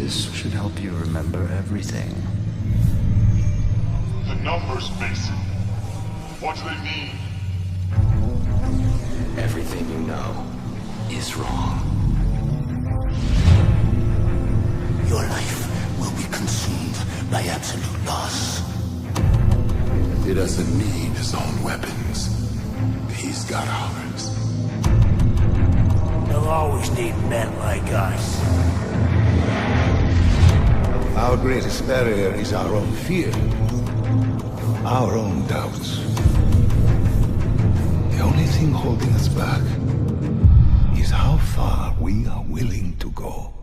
This should help you remember everything. The numbers, Mason. What do they mean? Everything you know is wrong. Your life will be consumed by absolute loss. He doesn't need his own weapons. He's got ours. They'll always need men like us. Our greatest barrier is our own fear. Our own doubts. The only thing holding us back is how far we are willing to go.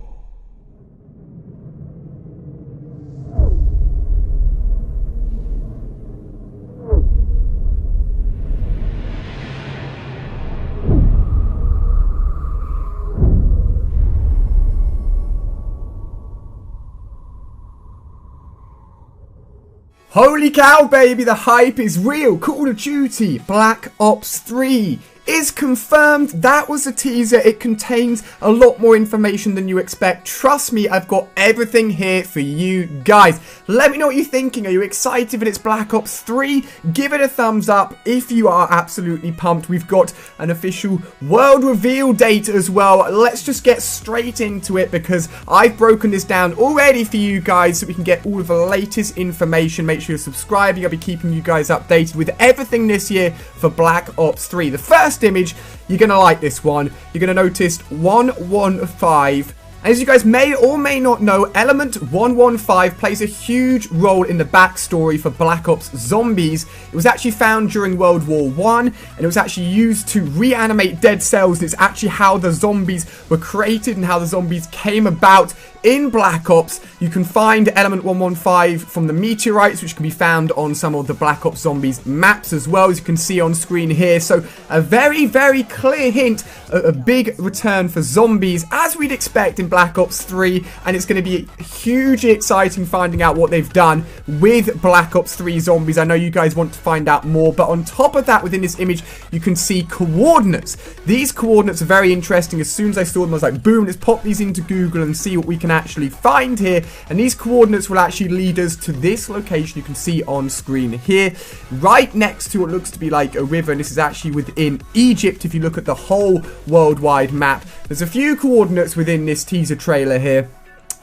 Holy cow, baby, the hype is real. Call of Duty Black Ops 3 is confirmed. That was a teaser. It contains a lot more information than you expect. Trust me, I've got everything here for you guys. Let me know what you're thinking. Are you excited that it's Black Ops 3? Give it a thumbs up if you are absolutely pumped. We've got an official world reveal date as well. Let's just get straight into it because I've broken this down already for you guys so we can get all of the latest information. Make sure you're subscribing. I'll be keeping you guys updated with everything this year for Black Ops 3. The first image, you're gonna like this one. You're gonna notice 115. As you guys may or may not know, Element 115 plays a huge role in the backstory for Black Ops Zombies. It was actually found during World War I, and it was actually used to reanimate dead cells. It's actually how the zombies were created and how the zombies came about in Black Ops. You can find Element 115 from the meteorites, which can be found on some of the Black Ops Zombies maps as well, as you can see on screen here. So a very, very clear hint at a big return for zombies, as we'd expect in Black Ops 3, and it's going to be hugely exciting finding out what they've done with Black Ops 3 zombies. I know you guys want to find out more, but on top of that, within this image, you can see coordinates. These coordinates are very interesting. As soon as I saw them, I was like, boom, let's pop these into Google and see what we can actually find here. And these coordinates will actually lead us to this location you can see on screen here, right next to what looks to be like a river, and this is actually within Egypt. If you look at the whole worldwide map, there's a few coordinates within this teaser trailer here.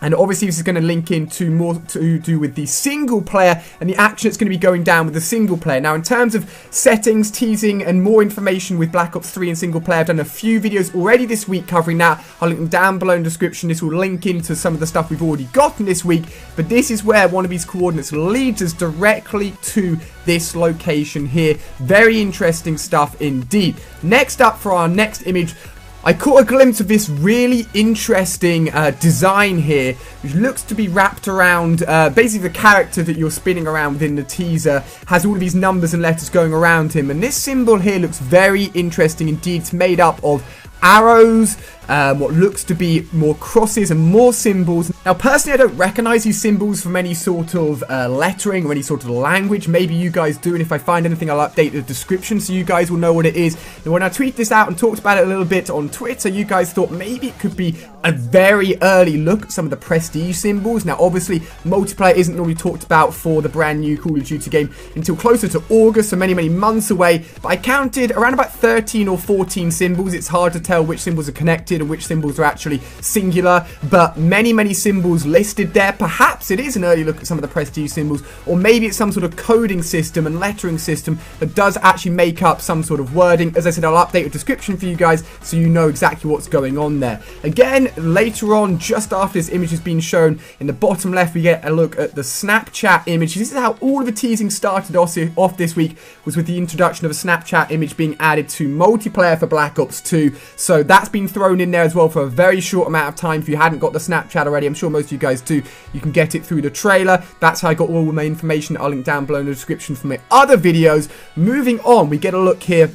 And obviously this is going to link into more to do with the single player and the action that's going to be going down with the single player. Now, in terms of settings, teasing, and more information with Black Ops 3 and single player, I've done a few videos already this week covering that. I'll link them down below in the description. This will link into some of the stuff we've already gotten this week. But this is where one of these coordinates leads us directly to this location here. Very interesting stuff indeed. Next up for our next image, I caught a glimpse of this really interesting design here, which looks to be wrapped around basically the character that you're spinning around within the teaser. Has all of these numbers and letters going around him, and this symbol here looks very interesting indeed. It's made up of arrows, what looks to be more crosses and more symbols. Now, personally, I don't recognize these symbols from any sort of lettering or any sort of language. Maybe you guys do, and if I find anything, I'll update the description so you guys will know what it is. And when I tweeted this out and talked about it a little bit on Twitter, you guys thought maybe it could be a very early look at some of the prestige symbols. Now, obviously, multiplayer isn't normally talked about for the brand new Call of Duty game until closer to August, so many, many months away. But I counted around about 13 or 14 symbols. It's hard to tell which symbols are connected and which symbols are actually singular, but many, many symbols listed there. Perhaps it is an early look at some of the prestige symbols, or maybe it's some sort of coding system and lettering system that does actually make up some sort of wording. As I said, I'll update a description for you guys so you know exactly what's going on there. Again, later on, just after this image has been shown, in the bottom left we get a look at the Snapchat image. This is how all of the teasing started off this week, was with the introduction of a Snapchat image being added to multiplayer for Black Ops 2. So that's been thrown in there as well for a very short amount of time. If you hadn't got the Snapchat already, I'm sure most of you guys do, you can get it through the trailer. That's how I got all of my information. I'll link down below in the description for my other videos. Moving on, we get a look here,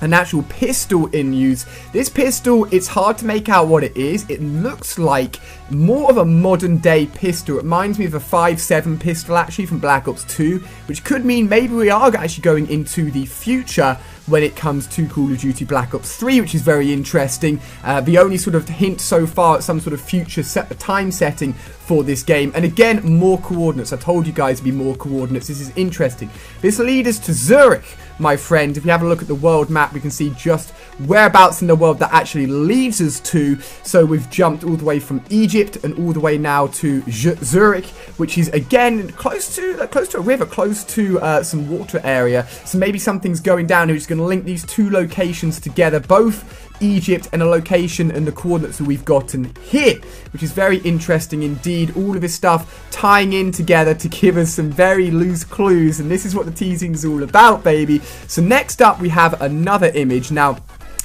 an actual pistol in use. This pistol, it's hard to make out what it is. It looks like more of a modern day pistol. It reminds me of a 5.7 pistol actually from Black Ops 2, which could mean maybe we are actually going into the future when it comes to Call of Duty Black Ops 3, which is very interesting. The only sort of hint so far at some sort of future time setting for this game. And again, more coordinates. I told you guys to be more coordinates. This is interesting. This leads us to Zurich, my friend. If we have a look at the world map, we can see just whereabouts in the world that actually leads us to. So we've jumped all the way from Egypt and all the way now to Zurich, which is again close to a river, close to some water area. So maybe something's going down here, which is going to link these two locations together, both Egypt and a location and the coordinates that we've gotten here, which is very interesting indeed. All of this stuff tying in together to give us some very loose clues, and this is what the teasing is all about, baby. So next up we have another image. Now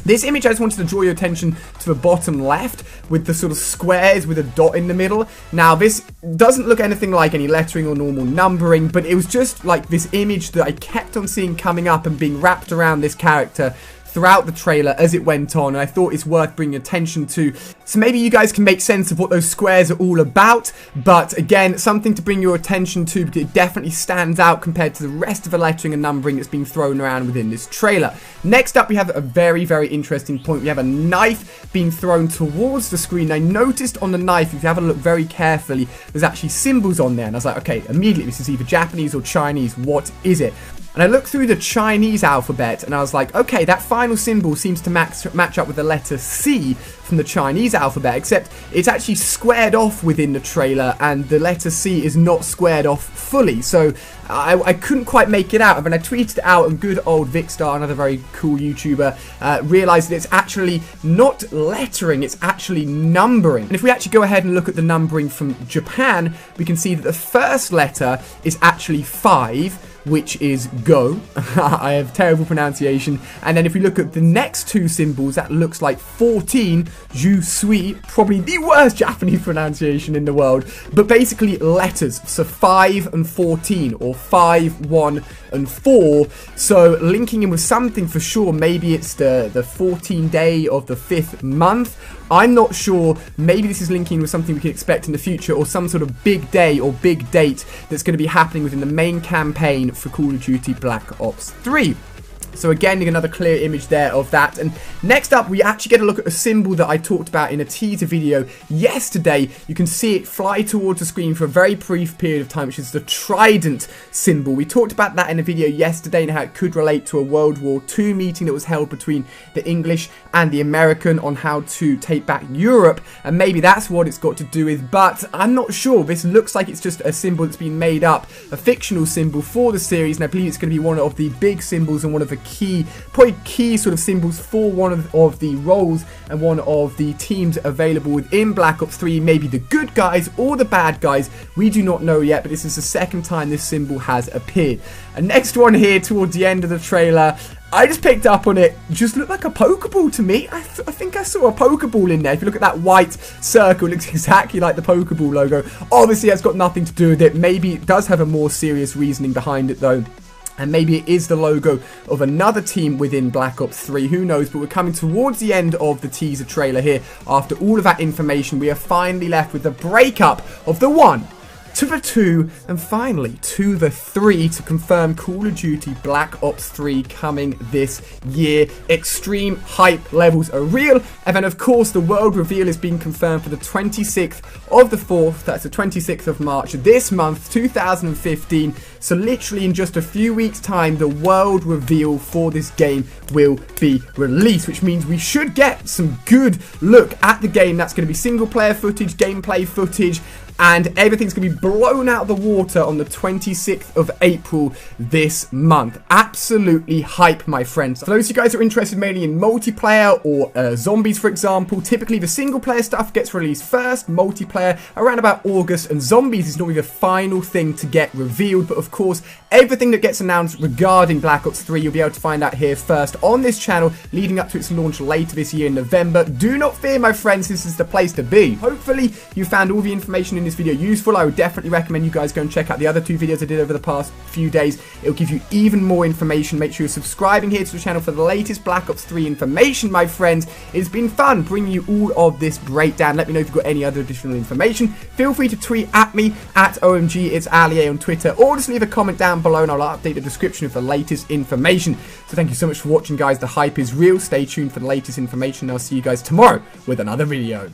this image, I just wanted to draw your attention to the bottom left with the sort of squares with a dot in the middle. Now, this doesn't look anything like any lettering or normal numbering, but it was just like this image that I kept on seeing coming up and being wrapped around this character throughout the trailer as it went on, and I thought it's worth bringing attention to. So maybe you guys can make sense of what those squares are all about, but again, something to bring your attention to because it definitely stands out compared to the rest of the lettering and numbering that's being thrown around within this trailer. Next up, we have a very, very interesting point. We have a knife being thrown towards the screen. I noticed on the knife, if you have a look very carefully, there's actually symbols on there, and I was like, okay, immediately, this is either Japanese or Chinese. What is it? And I looked through the Chinese alphabet and I was like, okay, that final symbol seems to match up with the letter C from the Chinese alphabet, except it's actually squared off within the trailer and the letter C is not squared off fully. So I couldn't quite make it out. And when I tweeted it out, and good old Vicstar, another very cool YouTuber, realized that it's actually not lettering, it's actually numbering. And if we actually go ahead and look at the numbering from Japan, we can see that the first letter is actually 5, which is go. I have terrible pronunciation. And then if we look at the next two symbols, that looks like 14, je suis, probably the worst Japanese pronunciation in the world, but basically letters. So 5 and 14, or 5, 1 and 4. So linking in with something for sure. Maybe it's the 14th day of the 5th month. I'm not sure. Maybe this is linking with something we can expect in the future, or some sort of big day or big date that's going to be happening within the main campaign for Call of Duty Black Ops 3. So again, you get another clear image there of that. And next up, we actually get a look at a symbol that I talked about in a teaser video yesterday. You can see it fly towards the screen for a very brief period of time, which is the trident symbol. We talked about that in a video yesterday and how it could relate to a World War II meeting that was held between the English and the American on how to take back Europe. And maybe that's what it's got to do with, but I'm not sure. This looks like it's just a symbol that's been made up, a fictional symbol for the series, and I believe it's going to be one of the big symbols and one of the probably key sort of symbols for one of the roles and one of the teams available within Black Ops 3. Maybe the good guys or the bad guys, we do not know yet, but this is the second time this symbol has appeared. And next one here towards the end of the trailer, I just picked up on it, just looked like a Pokeball to me. I think I saw a Pokeball in there. If you look at that white circle, it looks exactly like the Pokeball logo. Obviously, that's got nothing to do with it. Maybe it does have a more serious reasoning behind it, though. And maybe it is the logo of another team within Black Ops 3, who knows, but we're coming towards the end of the teaser trailer here. After all of that information, we are finally left with the breakup of the 1 to the 2 and finally to the 3 to confirm Call of Duty Black Ops 3 coming this year. Extreme hype levels are real, and then of course the world reveal is being confirmed for the 26th of the 4th, that's the 26th of March this month, 2015. So literally in just a few weeks time, the world reveal for this game will be released, which means we should get some good look at the game. That's going to be single player footage, gameplay footage, and everything's going to be blown out of the water on the 26th of April this month. Absolutely hype, my friends. For those of you guys who are interested mainly in multiplayer or zombies, for example, typically the single player stuff gets released first, multiplayer around about August, and zombies is normally the final thing to get revealed. But of course, everything that gets announced regarding Black Ops 3, you'll be able to find out here first on this channel, leading up to its launch later this year in November. Do not fear, my friends, this is the place to be. Hopefully, you found all the information finding this video useful, I would definitely recommend you guys go and check out the other 2 videos I did over the past few days. It'll give you even more information. Make sure you're subscribing here to the channel for the latest Black Ops 3 information, my friends. It's been fun bringing you all of this breakdown. Let me know if you've got any other additional information. Feel free to tweet at me, at OMG, it's Ali on Twitter, or just leave a comment down below and I'll update the description with the latest information. So thank you so much for watching, guys. The hype is real. Stay tuned for the latest information. I'll see you guys tomorrow with another video.